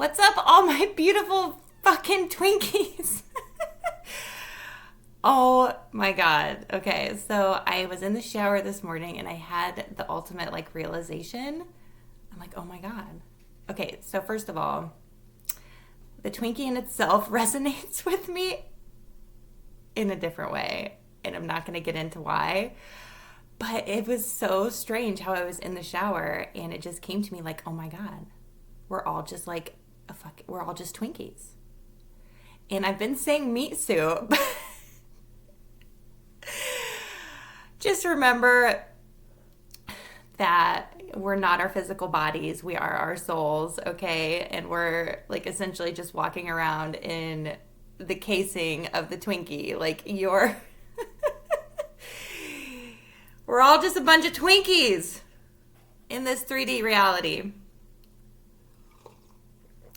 What's up, all my beautiful fucking Twinkies? Oh my God. Okay, so I was in the shower this morning and I had the ultimate realization. I'm like, oh my God. Okay, so first of all, the Twinkie in itself resonates with me in a different way. And I'm not going to get into why. But it was so strange how I was in the shower and it just came to me oh my God, we're all just we're all just Twinkies. And I've been saying meat soup. Just remember that we're not our physical bodies. We are our souls, okay? And we're essentially just walking around in the casing of the Twinkie. We're all just a bunch of Twinkies in this 3D reality.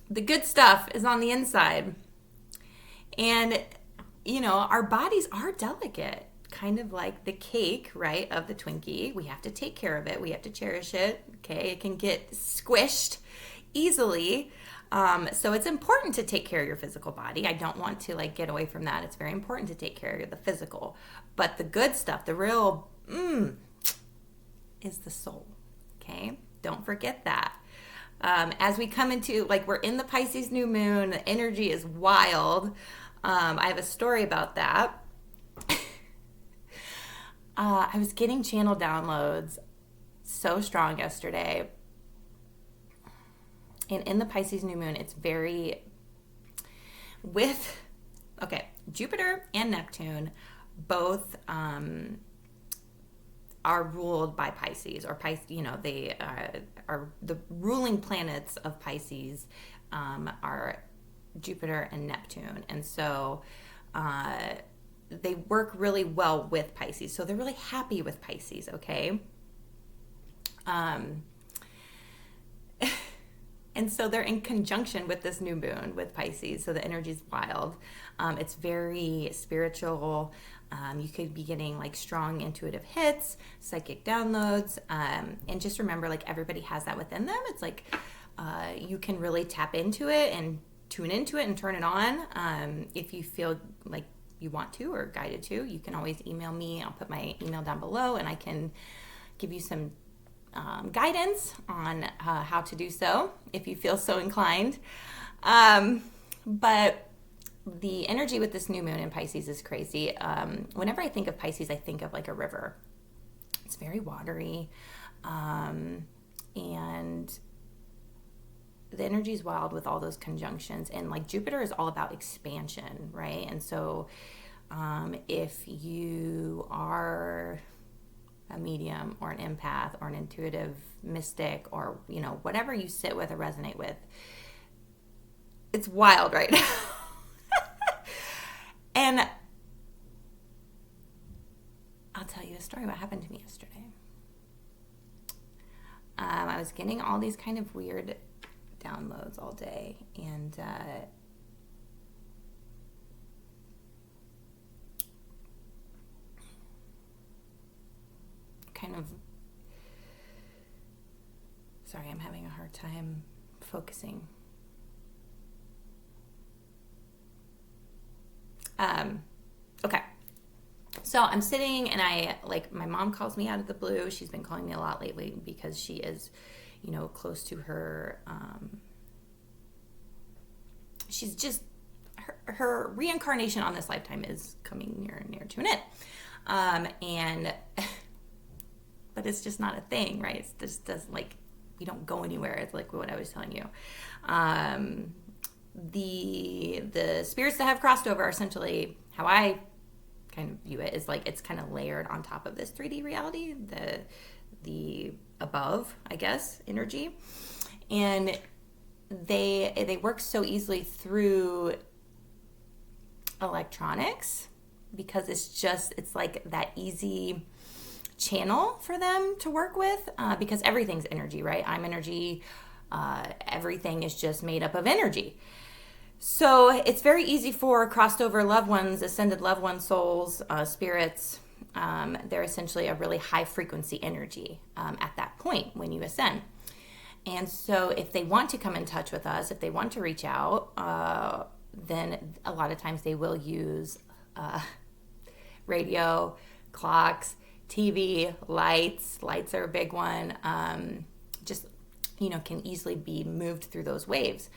The good stuff is on the inside. And, our bodies are delicate, kind of like the cake, right, of the Twinkie. We have to take care of it. We have to cherish it, okay? It can get squished easily. So it's important to take care of your physical body. I don't want to get away from that. It's very important to take care of the physical. But the good stuff, the real is the soul, okay? Don't forget that. As we come into, we're in the Pisces new moon, the energy is wild. I have a story about that. I was getting channel downloads so strong yesterday. And in the Pisces new moon, it's very Jupiter and Neptune both are ruled by Pisces, or they are the ruling planets of Pisces are Jupiter and Neptune. And so they work really well with Pisces. So they're really happy with Pisces, okay? And so they're in conjunction with this new moon with Pisces. So the energy's wild. It's very spiritual. You could be getting strong intuitive hits, psychic downloads. And just remember, everybody has that within them. It's you can really tap into it and tune into it and turn it on. If you feel like you want to or guided to, you can always email me. I'll put my email down below and I can give you some guidance on how to do so if you feel so inclined. But the energy with this new moon in Pisces is crazy. Whenever I think of Pisces, I think of a river. It's very watery. And the energy is wild with all those conjunctions. And Jupiter is all about expansion, right? And so if you are a medium or an empath or an intuitive mystic or, whatever you sit with or resonate with, it's wild right now. And I'll tell you a story what happened to me yesterday. I was getting all these kind of weird downloads all day, and sorry, I'm having a hard time focusing. Okay. So I'm sitting and my mom calls me out of the blue. She's been calling me a lot lately because she is, close to her, she's just, her reincarnation on this lifetime is coming near to an end. But it's just not a thing, right? It's just you don't go anywhere. It's what I was telling you. The spirits that have crossed over are essentially, how I kind of view it, is it's kind of layered on top of this 3D reality, the above, I guess, energy. And they work so easily through electronics because it's that easy channel for them to work with, because everything's energy, right? I'm energy. Everything is just made up of energy. So it's very easy for crossed over loved ones, ascended loved ones, souls, spirits. They're essentially a really high frequency energy at that point when you ascend. And so if they want to come in touch with us, if they want to reach out, then a lot of times they will use radio, clocks, TV, lights. Lights are a big one. Just, can easily be moved through those waves.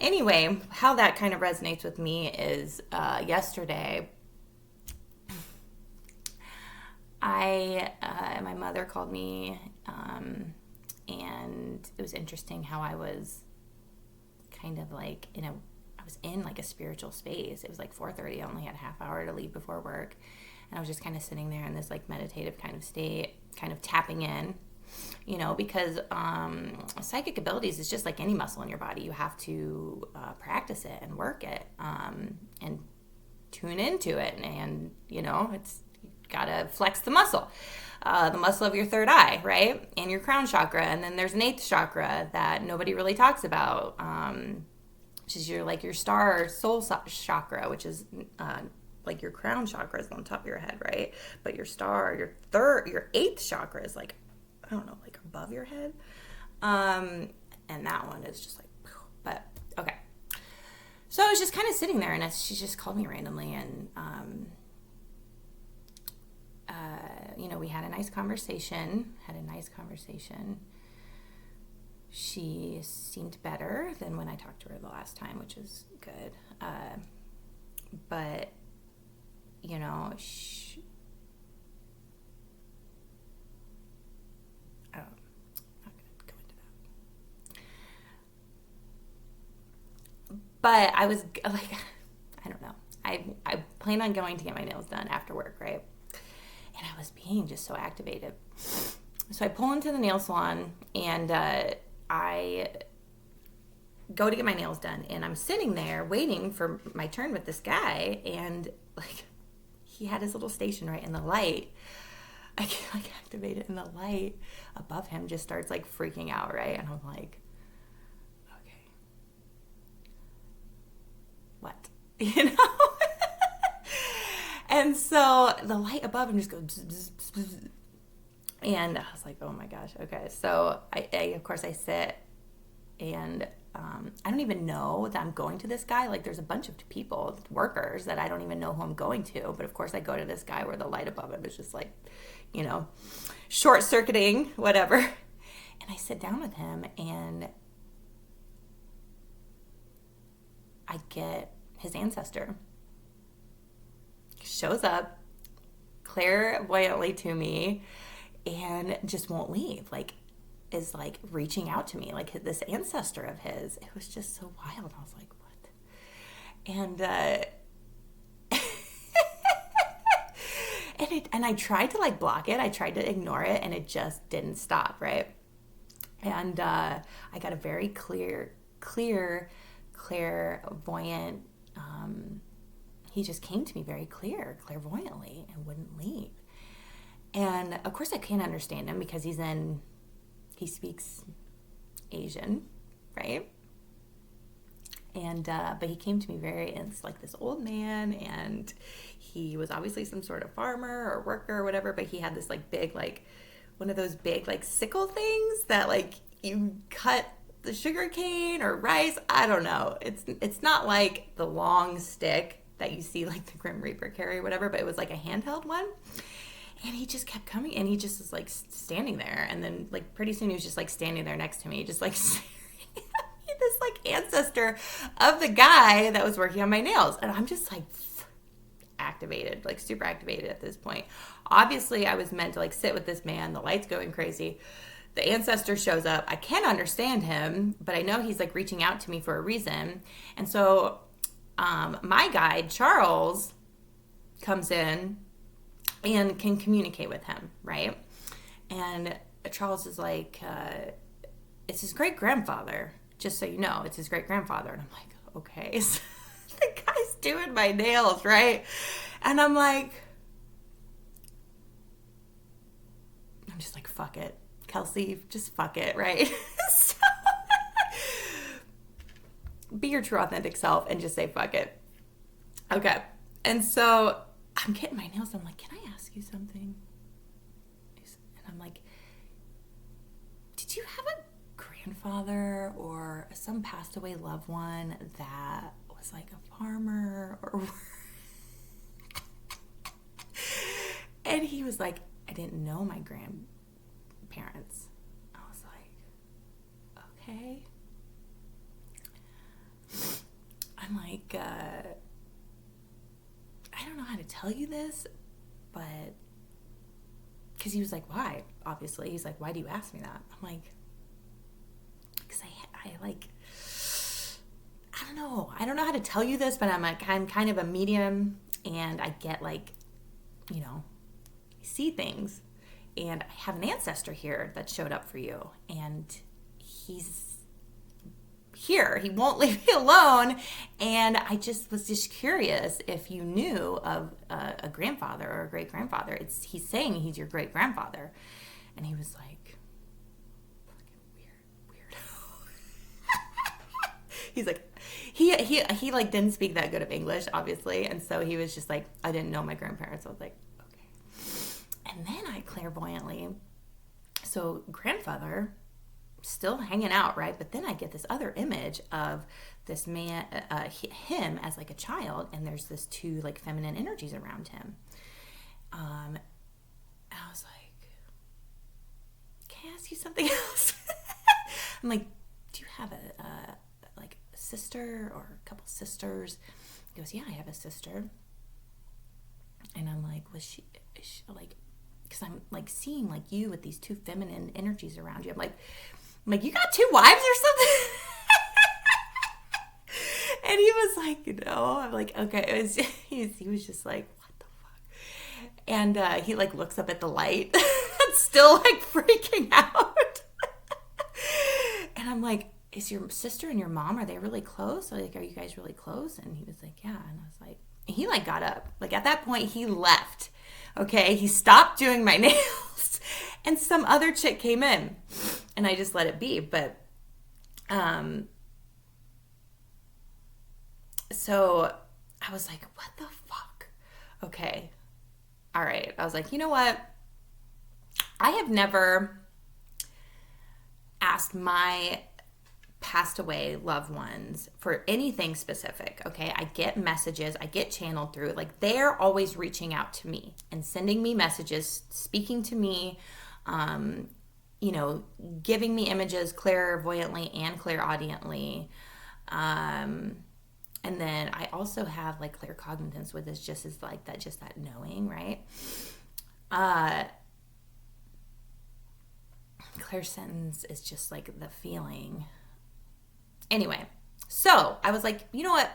Anyway, how that kind of resonates with me is yesterday, my mother called me, and it was interesting how I was kind of like I was in like a spiritual space. It was like 4:30. I only had a half hour to leave before work. And I was just kind of sitting there in this like meditative kind of state, kind of tapping in, because psychic abilities is just like any muscle in your body. You have to practice it and work it, and tune into it. And, it's gotta flex the muscle of your third eye, right? And your crown chakra. And then there's an eighth chakra that nobody really talks about, which is your star soul chakra, which is like your crown chakra is on top of your head, right? But your eighth chakra is like, I don't know, like above your head. And that one is just like, but okay. So I was just kind of sitting there, and she just called me randomly, and we had a nice conversation. She seemed better than when I talked to her the last time, which is good. But, I'm not going to go into that. But I was like, I don't know. I plan on going to get my nails done after work, right? And I was being just so activated. So I pull into the nail salon, and I go to get my nails done, and I'm sitting there waiting for my turn with this guy, and like he had his little station right in the light. I get like activated, and the light above him just starts like freaking out, right? And I'm like, okay, what? And so the light above him just goes bzz, bzz, bzz, bzz. And I was like, oh my gosh, okay. So I of course I sit, and I don't even know that I'm going to this guy. Like there's a bunch of people, workers, that I don't even know who I'm going to. But of course I go to this guy where the light above him is just like, short circuiting, whatever. And I sit down with him, and I get his ancestor. Shows up clairvoyantly to me and just won't leave. Like, is like reaching out to me, like this ancestor of his. It was just so wild. I was like, what? And and I tried to like block it. I tried to ignore it, and it just didn't stop, right? And I got a very clairvoyant. He just came to me very clairvoyantly, and wouldn't leave. And of course I can't understand him because he speaks Asian, right? And but he came to me it's like this old man, and he was obviously some sort of farmer or worker or whatever, but he had this like big, like one of those big like sickle things that like you cut the sugar cane or rice. I don't know. It's not like the long stick that you see like the Grim Reaper carry or whatever, but it was like a handheld one. And he just kept coming, and he just was like standing there, and then like pretty soon he was just like standing there next to me, just like staring at me, this like ancestor of the guy that was working on my nails. And I'm just like activated, like super activated at this point. Obviously I was meant to like sit with this man, the light's going crazy. The ancestor shows up. I can't understand him, but I know he's like reaching out to me for a reason. And so my guide, Charles, comes in and can communicate with him, right? And Charles is like, it's his great-grandfather, just so you know, it's his great-grandfather. And I'm like, okay. So the guy's doing my nails, right? And I'm just like, fuck it. Kelsey, just fuck it, right? So, be your true authentic self and just say fuck it. Okay. And so I'm getting my nails done. I'm like, can I ask you something? And I'm like, did you have a grandfather or some passed away loved one that was like a farmer or and he was like, I didn't know my grandparents. I was like, okay. I'm like, I don't know how to tell you this, but because he was like, why? Obviously, he's like, why do you ask me that? I'm like, because I don't know. I don't know how to tell you this, but I'm kind of a medium, and I get like, I see things, and I have an ancestor here that showed up for you, and he's here. He won't leave me alone. And I was just curious if you knew of a grandfather or a great grandfather. He's saying he's your great grandfather. And he was like, fucking weird. He's like, he like didn't speak that good of English, obviously. And so he was just like, I didn't know my grandparents. I was like, okay. And then I clairvoyantly, so grandfather, still hanging out, right? But then I get this other image of this man, him as like a child, and there's this two like feminine energies around him. And I was like, can I ask you something else? I'm like, do you have a sister or a couple sisters? He goes, yeah, I have a sister. And I'm like, is she like, because I'm like seeing like you with these two feminine energies around you. I'm like, you got two wives or something? And he was like, no. I'm like, okay. He was just like, what the fuck? And he like looks up at the light, still like freaking out. And I'm like, is your sister and your mom, are they really close? Like, are you guys really close? And he was like, yeah. And I was like, he like got up. Like at that point he left. Okay. He stopped doing my nails and some other chick came in. And I just let it be. But, so I was like, what the fuck? Okay. All right. I was like, you know what? I have never asked my passed away loved ones for anything specific. Okay. I get messages, I get channeled through, like they're always reaching out to me and sending me messages, speaking to me, giving me images clairvoyantly and clairaudiently. And then I also have like claircognizance, with this just as like that, just that knowing, right? Clairsentience is just like the feeling. Anyway, so I was like, you know what?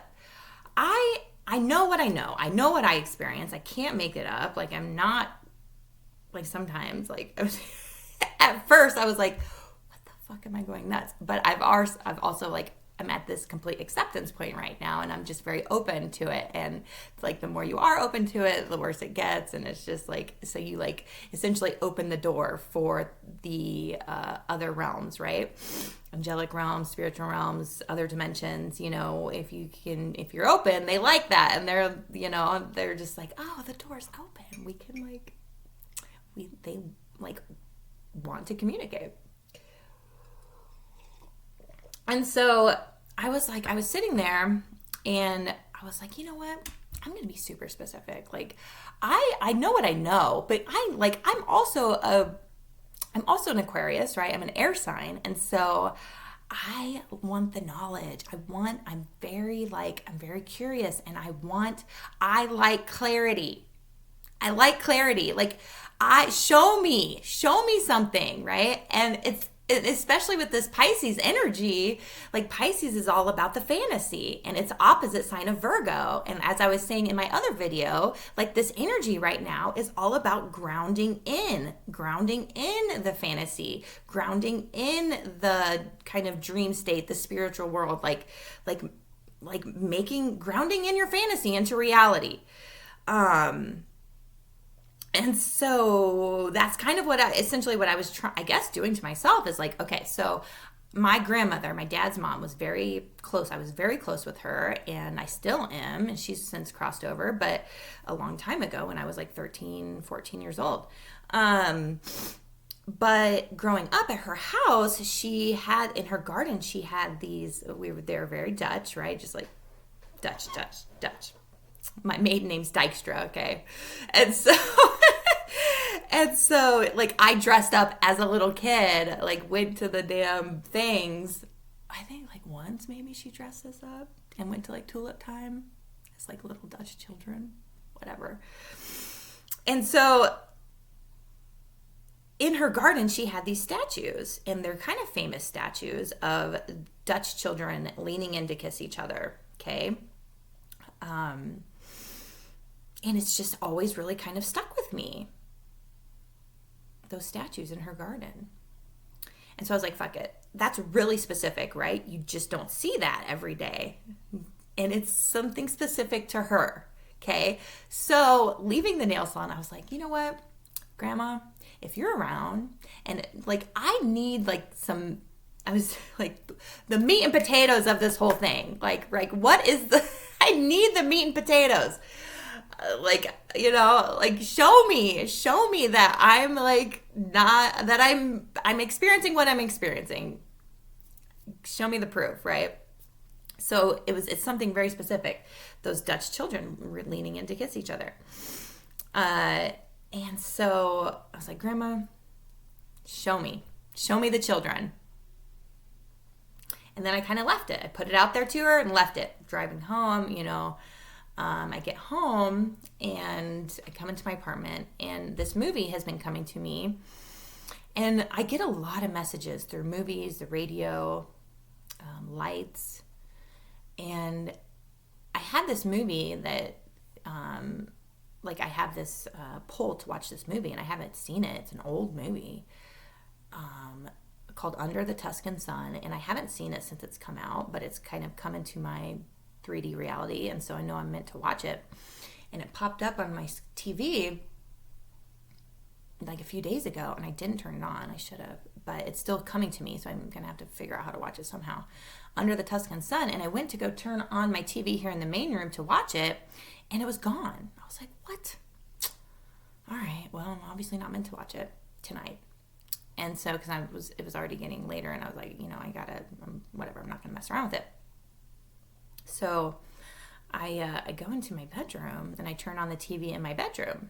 I know what I know. I know what I experience. I can't make it up. Like I'm not like sometimes like at first I was like, what the fuck am I going nuts? But I've also like, I'm at this complete acceptance point right now, and I'm just very open to it. And it's like the more you are open to it, the worse it gets. And it's just like, so you like essentially open the door for the other realms, right? Angelic realms, spiritual realms, other dimensions. If you're open, they like that, and they're just like, oh, the door's open. We can they want to communicate. And so I was sitting there and I was like, you know what? I'm going to be super specific. Like I know what I know, but I'm also an Aquarius, right? I'm an air sign. And so I want the knowledge. I'm very curious, and I like clarity. I like clarity. Like show me something, right? And it's, especially with this Pisces energy, like Pisces is all about the fantasy, and it's opposite sign of Virgo. And as I was saying in my other video, like this energy right now is all about grounding in the fantasy, grounding in the kind of dream state, the spiritual world, like grounding in your fantasy into reality. And so that's kind of what I was doing to myself is like, okay, so my grandmother, my dad's mom, was very close. I was very close with her, and I still am, and she's since crossed over, but a long time ago when I was like 13, 14 years old. But growing up at her house, she had in her garden, she had these, they're very Dutch, right? Just like Dutch. My maiden name's Dijkstra, okay? And so, and so, like, I dressed up as a little kid, like, went to the damn things. I think, like, once maybe she dressed us up and went to, like, tulip time as, like, little Dutch children, whatever. And so, in her garden, she had these statues, and they're kind of famous statues of Dutch children leaning in to kiss each other, okay? And it's just always really kind of stuck with me, those statues in her garden. And so I was like, fuck it. That's really specific, right? You just don't see that every day. And it's something specific to her, okay? So leaving the nail salon, I was like, you know what, Grandma, if you're around, and like I need like some, I was like the meat and potatoes of this whole thing. Like what is the, I need the meat and potatoes. Like, you know, like show me that I'm like not, that I'm experiencing what I'm experiencing. Show me the proof, right? So it's something very specific. Those Dutch children were leaning in to kiss each other. And so I was like, Grandma, show me the children. And then I kind of left it. I put it out there to her and left it. Driving home, you know, I get home and I come into my apartment, and this movie has been coming to me. And I get a lot of messages through movies, the radio, lights. And I had this movie that, like I have this pull to watch this movie, and I haven't seen it. It's an old movie called Under the Tuscan Sun, and I haven't seen it since it's come out, but it's kind of come into my 3D reality, and so I know I'm meant to watch it. And it popped up on my TV like a few days ago, and I didn't turn it on. I should have, but it's still coming to me, so I'm gonna have to figure out how to watch it somehow. Under the Tuscan Sun, and I went to go turn on my TV here in the main room to watch it, and it was gone. I was like, what? All right, well, I'm obviously not meant to watch it tonight. And so, because it was already getting later, and I was like, you know, I gotta, whatever, I'm not gonna mess around with it. So I go into my bedroom, and I turn on the TV in my bedroom,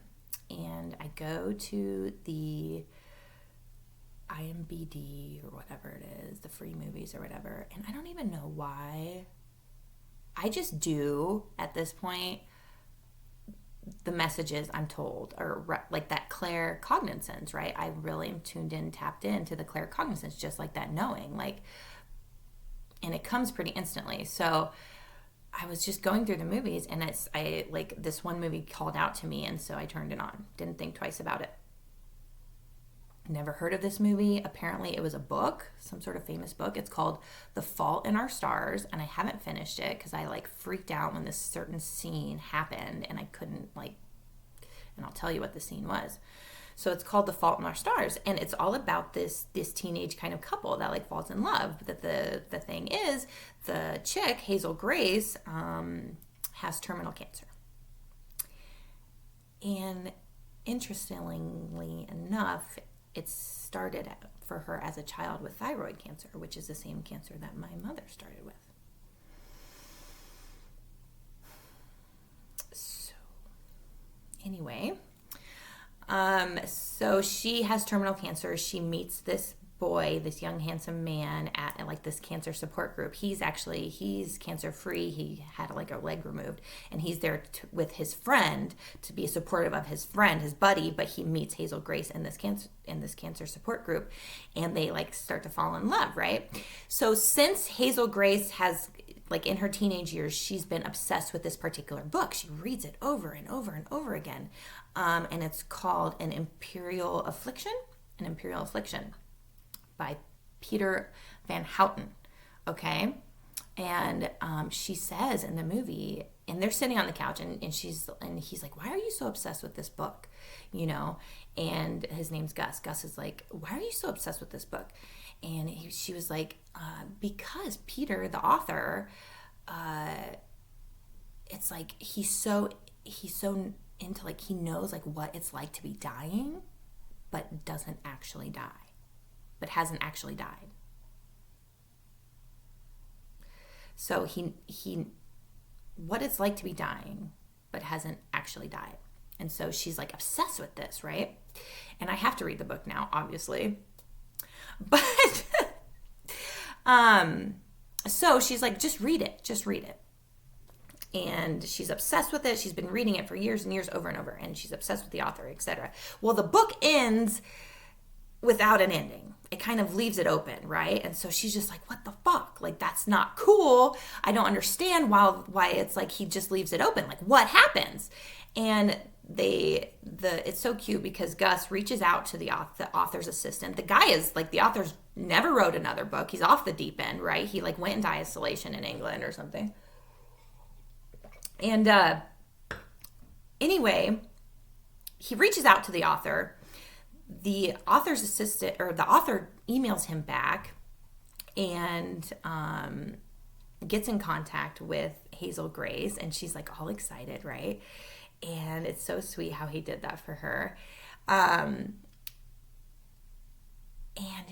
and I go to the IMDb or whatever it is, the free movies or whatever, and I don't even know why. I just do at this point the messages I'm told, or like that claircognizance, right? I really am tuned in, tapped into the claircognizance, just like that knowing, like, and it comes pretty instantly. So I was just going through the movies, and I like this one movie called out to me, and so I turned it on. Didn't think twice about it. Never heard of this movie. Apparently it was a book, some sort of famous book. It's called The Fault in Our Stars, and I haven't finished it because I like freaked out when this certain scene happened, and I couldn't like, and I'll tell you what the scene was. So it's called The Fault in Our Stars, and it's all about this teenage kind of couple that like falls in love. But the thing is, the chick, Hazel Grace, has terminal cancer. And interestingly enough, it started for her as a child with thyroid cancer, which is the same cancer that my mother started with. So anyway, so she has terminal cancer. She meets this boy, this young handsome man at like this cancer support group. He's cancer free. He had like a leg removed, and he's there with his friend to be supportive of his friend, his buddy. But he meets Hazel Grace in this cancer support group, and they like start to fall in love, right? So since Hazel Grace has, like in her teenage years, she's been obsessed with this particular book. She reads it over and over and over again, and it's called An Imperial Affliction by Peter Van Houten, okay? And she says in the movie, and they're sitting on the couch, and he's like, why are you so obsessed with this book? You know, and his name's Gus. Gus is like, why are you so obsessed with this book? And she was like, because Peter, the author, it's like he's so into, like, he knows like what it's like to be dying, but doesn't actually die, but hasn't actually died. So he what it's like to be dying, but hasn't actually died. And so she's like obsessed with this, right? And I have to read the book now, obviously. But so she's like, just read it. And she's obsessed with it. She's been reading it for years and years, over and over, and she's obsessed with the author, etc. Well, the book ends without an ending. It kind of leaves it open, right? And so she's just like, what the fuck? Like, that's not cool. I don't understand why it's like he just leaves it open. Like, what happens? And it's so cute because Gus reaches out to the author's assistant. The guy is like, the author's never wrote another book. He's off the deep end, right? He like went into isolation in England or something. And anyway, he reaches out to the author. The author's assistant, or the author, emails him back and gets in contact with Hazel Grace, and she's like all excited, right? And it's so sweet how he did that for her. And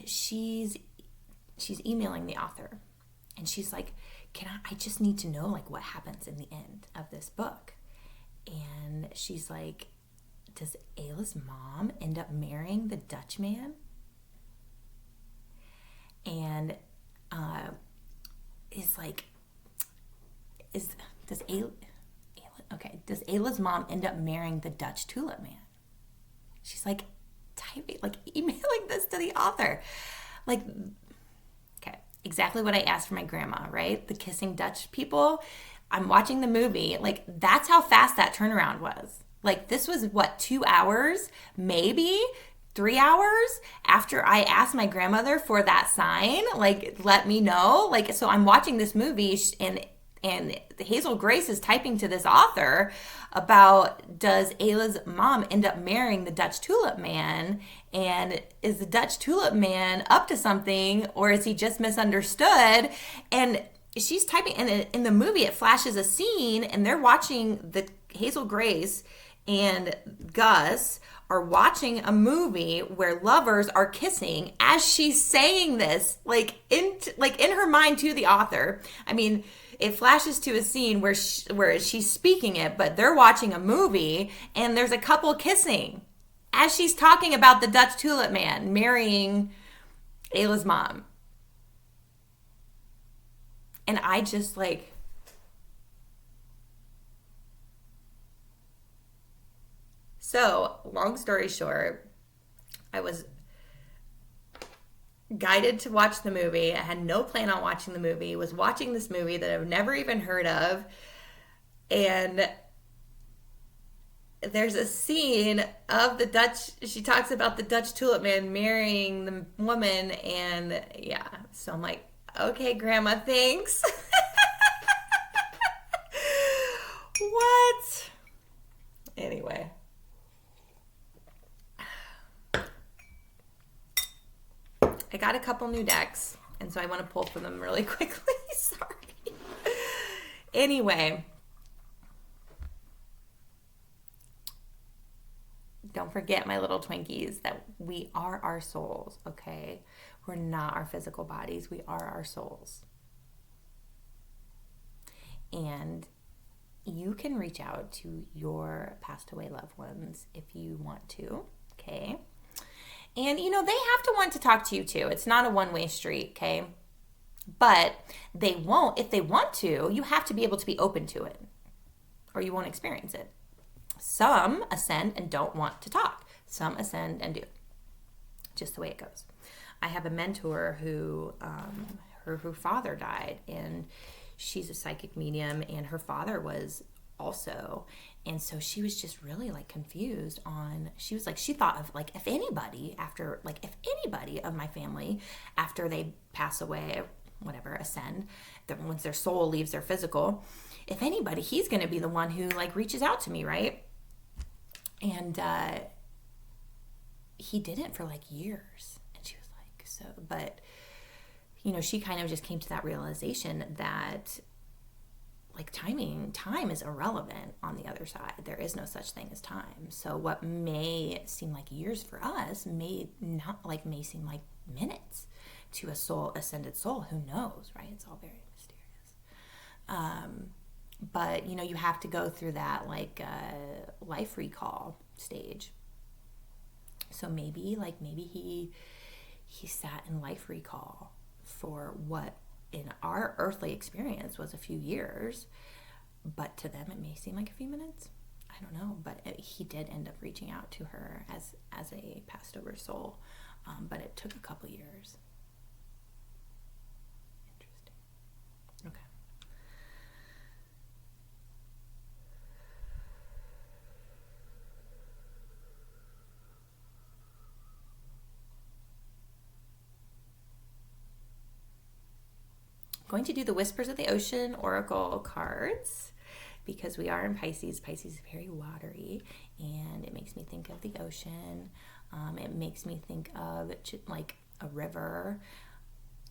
she's emailing the author, and she's like, I just need to know like what happens in the end of this book. And she's like, does Ayla's mom end up marrying the Dutch man? And does Ayla's mom end up marrying the Dutch tulip man? She's like typing, like emailing this to the author. Like, okay, exactly what I asked for my grandma, right? The kissing Dutch people. I'm watching the movie. Like, that's how fast that turnaround was. Like, this was, 2 hours, maybe 3 hours after I asked my grandmother for that sign. Like, let me know. Like, so I'm watching this movie, and Hazel Grace is typing to this author about, does Ayla's mom end up marrying the Dutch tulip man? And is the Dutch tulip man up to something, or is he just misunderstood? And she's typing, and in the movie, it flashes a scene, and they're watching, the Hazel Grace and Gus are watching a movie where lovers are kissing as she's saying this, like in her mind to the author. I mean, it flashes to a scene where she's speaking it, but they're watching a movie and there's a couple kissing as she's talking about the Dutch tulip man marrying Ayla's mom. And I just like, so long story short, I was guided to watch the movie. I had no plan on watching the movie. Was watching this movie that I've never even heard of. And there's a scene of the Dutch, she talks about the Dutch tulip man marrying the woman. And yeah, so I'm like, okay, Grandma, thanks. What? Anyway. I got a couple new decks, and so I want to pull from them really quickly. Sorry. Anyway. Don't forget, my little Twinkies, that we are our souls, okay? We're not our physical bodies. We are our souls. And you can reach out to your passed away loved ones if you want to, okay? And, they have to want to talk to you too. It's not a one-way street, okay? But they won't. If they want to, you have to be able to be open to it, or you won't experience it. Some ascend and don't want to talk. Some ascend and do. Just the way it goes. I have a mentor who, her father died, and she's a psychic medium, and her father was also. And so she was just really like confused on, she thought of like, if anybody of my family, after they pass away, whatever, ascend, once their soul leaves their physical, if anybody, he's going to be the one who like reaches out to me, right? And he didn't for like years. And she was like, so, but, she kind of just came to that realization that like time is irrelevant on the other side. There is no such thing as time. So what may seem like years for us may seem like minutes to a ascended soul. Who knows, right? It's all very mysterious. But you have to go through that life recall stage. So maybe he sat in life recall for what in our earthly experience was a few years, but to them it may seem like a few minutes. I don't know, but he did end up reaching out to her as a passed over soul, but it took a couple years. Interesting. Okay. Going to do the Whispers of the Ocean Oracle cards because we are in Pisces. Pisces is very watery, and it makes me think of the ocean. It makes me think of like a river,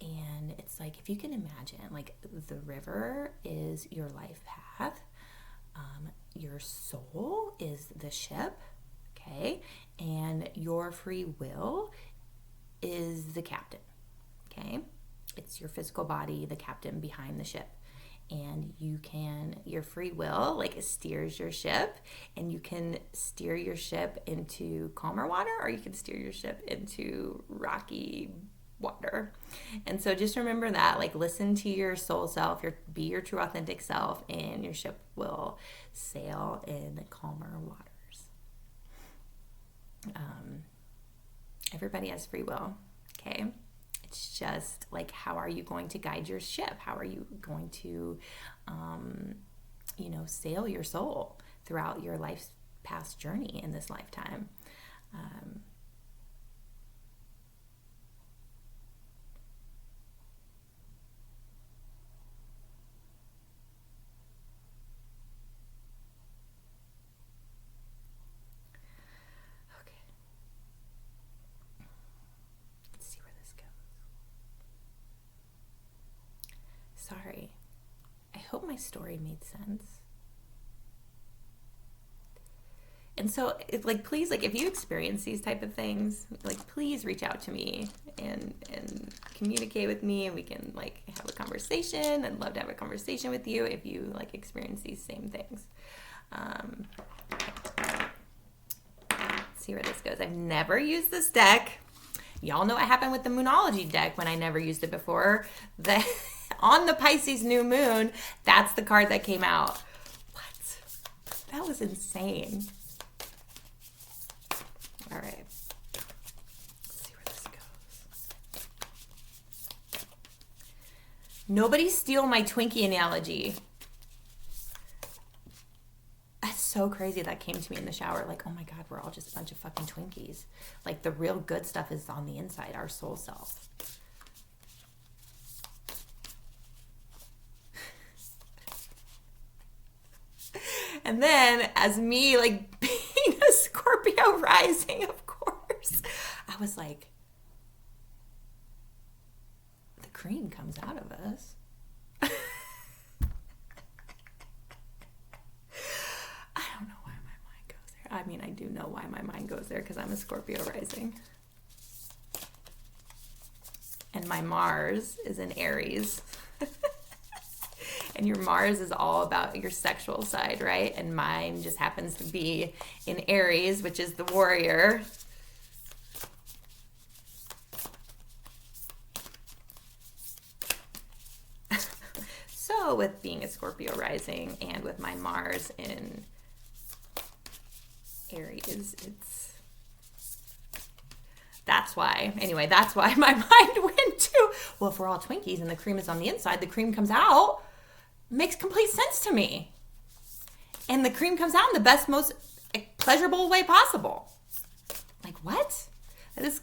and it's like, if you can imagine, like the river is your life path. Your soul is the ship, okay? And your free will is the captain, okay? It's your physical body, the captain behind the ship. And your free will, like, steers your ship, and you can steer your ship into calmer water, or you can steer your ship into rocky water. And so just remember that, like, listen to your soul self, be your true authentic self, and your ship will sail in calmer waters. Everybody has free will, okay? It's just like, how are you going to guide your ship? How are you going to, sail your soul throughout your life's past journey in this lifetime? Sorry. I hope my story made sense. And so, please, if you experience these type of things, please reach out to me and communicate with me, and we can, have a conversation. I'd love to have a conversation with you if you, experience these same things. Let's see where this goes. I've never used this deck. Y'all know what happened with the Moonology deck when I never used it before. On the Pisces new moon, that's the card that came out. What? That was insane. All right. Let's see where this goes. Nobody steal my Twinkie analogy. That's so crazy. That came to me in the shower. Oh my God, we're all just a bunch of fucking Twinkies. The real good stuff is on the inside, our soul self. And then, as me, being a Scorpio rising, of course, I was like, the cream comes out of us. I don't know why my mind goes there. I mean, I do know why my mind goes there because I'm a Scorpio rising. And my Mars is in Aries. And your Mars is all about your sexual side, right? And mine just happens to be in Aries, which is the warrior. So with being a Scorpio rising and with my Mars in Aries, that's why my mind went to, well, if we're all Twinkies and the cream is on the inside, the cream comes out. Makes complete sense to me. And the cream comes out in the best, most pleasurable way possible. What? That is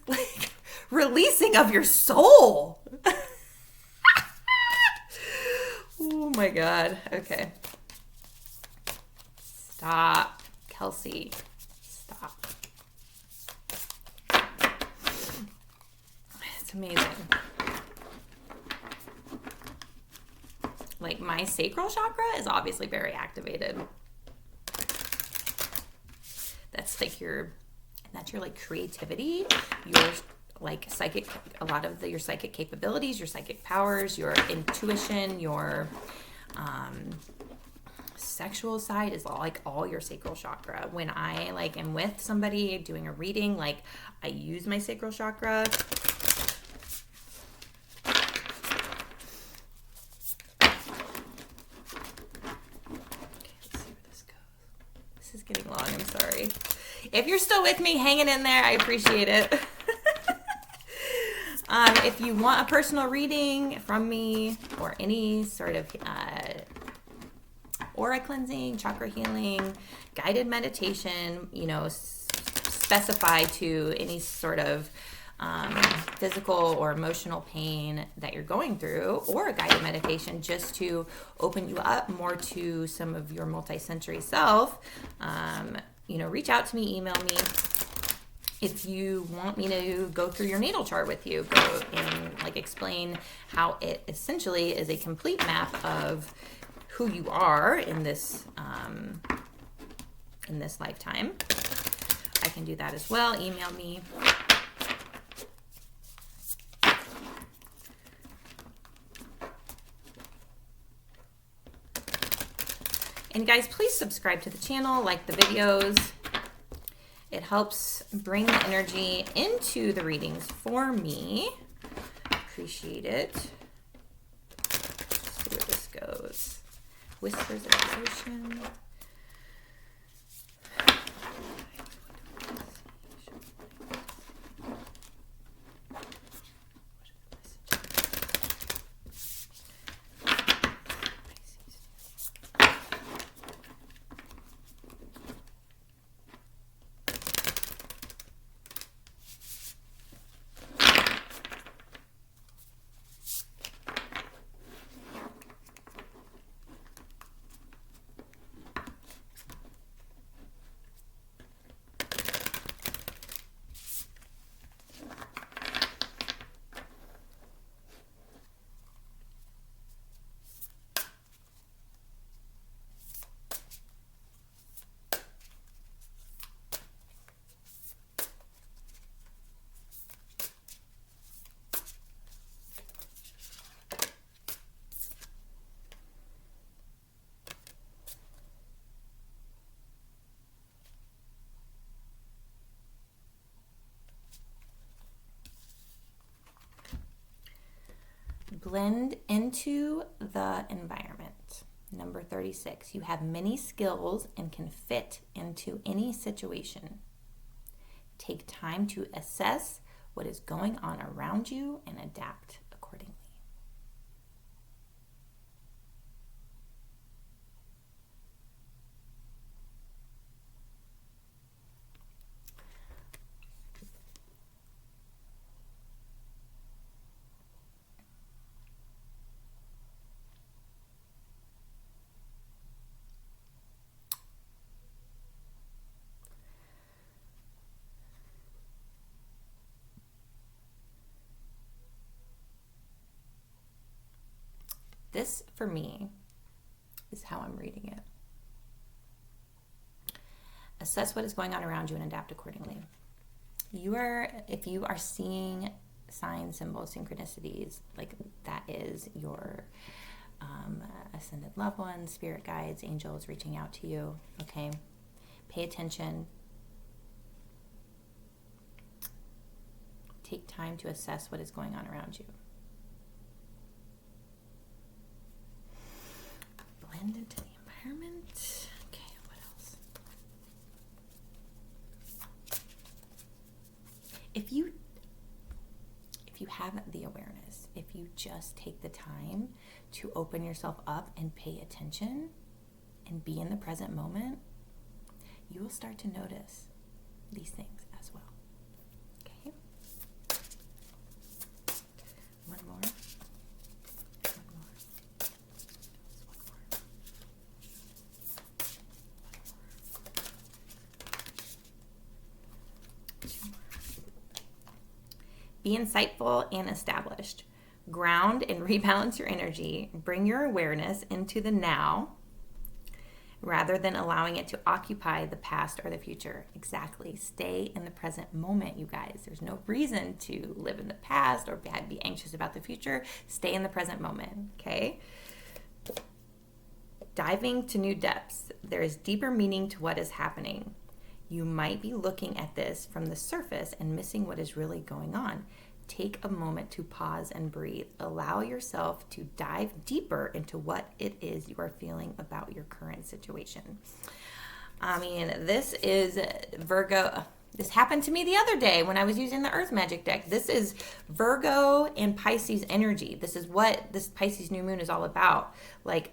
releasing of your soul. Oh my God. Okay. Stop. Kelsey. Stop. It's amazing. like my sacral chakra is obviously very activated. That's like that's your like creativity, your like psychic, a lot of your psychic capabilities, your psychic powers, your intuition, your sexual side is all your sacral chakra. When I like am with somebody doing a reading, like I use my sacral chakra. This is getting long, I'm sorry. If you're still with me, hanging in there, I appreciate it. If you want a personal reading from me or any sort of aura cleansing, chakra healing, guided meditation, you know, specify to any sort of physical or emotional pain that you're going through, or a guided meditation just to open you up more to some of your multi-sensory self, you know, reach out to me, email me. If you want me to go through your natal chart with you, go and like explain how it essentially is a complete map of who you are in this lifetime, I can do that as well. Email me. And guys, please subscribe to the channel, like the videos. It helps bring the energy into the readings for me. Appreciate it. Let's see where this goes. Whispers of Devotion. Blend into the environment. Number 36, you have many skills and can fit into any situation. Take time to assess what is going on around you and adapt accordingly. This, for me, is how I'm reading it. Assess what is going on around you and adapt accordingly. If you are seeing signs, symbols, synchronicities, like that is your ascended loved ones, spirit guides, angels reaching out to you, okay? Pay attention. Take time to assess what is going on around you. Blend into the environment. Okay, what else? If you have the awareness, if you just take the time to open yourself up and pay attention and be in the present moment, you will start to notice these things as well. Okay? One more. Be insightful and established. Ground and rebalance your energy. Bring your awareness into the now rather than allowing it to occupy the past or the future. Exactly. Stay in the present moment, you guys. There's no reason to live in the past or be anxious about the future. Stay in the present moment, okay? Diving to new depths. There is deeper meaning to what is happening. You might be looking at this from the surface and missing what is really going on. Take a moment to pause and breathe. Allow yourself to dive deeper into what it is you are feeling about your current situation. I mean, this is Virgo. This happened to me the other day when I was using the Earth Magic deck. This is Virgo and Pisces energy. This is what this Pisces new moon is all about. Like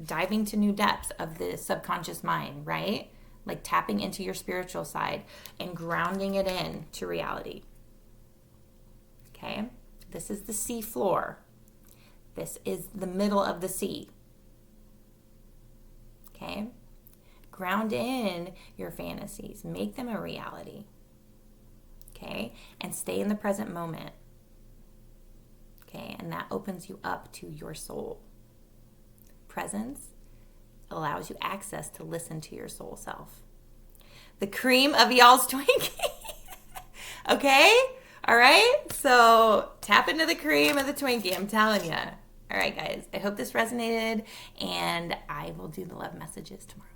diving to new depths of the subconscious mind, right? Like tapping into your spiritual side and grounding it in to reality. Okay, this is the sea floor. This is the middle of the sea. Okay, ground in your fantasies. Make them a reality. Okay, and stay in the present moment. Okay, and that opens you up to your soul. Presence allows you access to listen to your soul self. The cream of y'all's Twinkie. Okay? All right, so tap into the cream of the Twinkie, I'm telling you. All right, guys, I hope this resonated, and I will do the love messages tomorrow.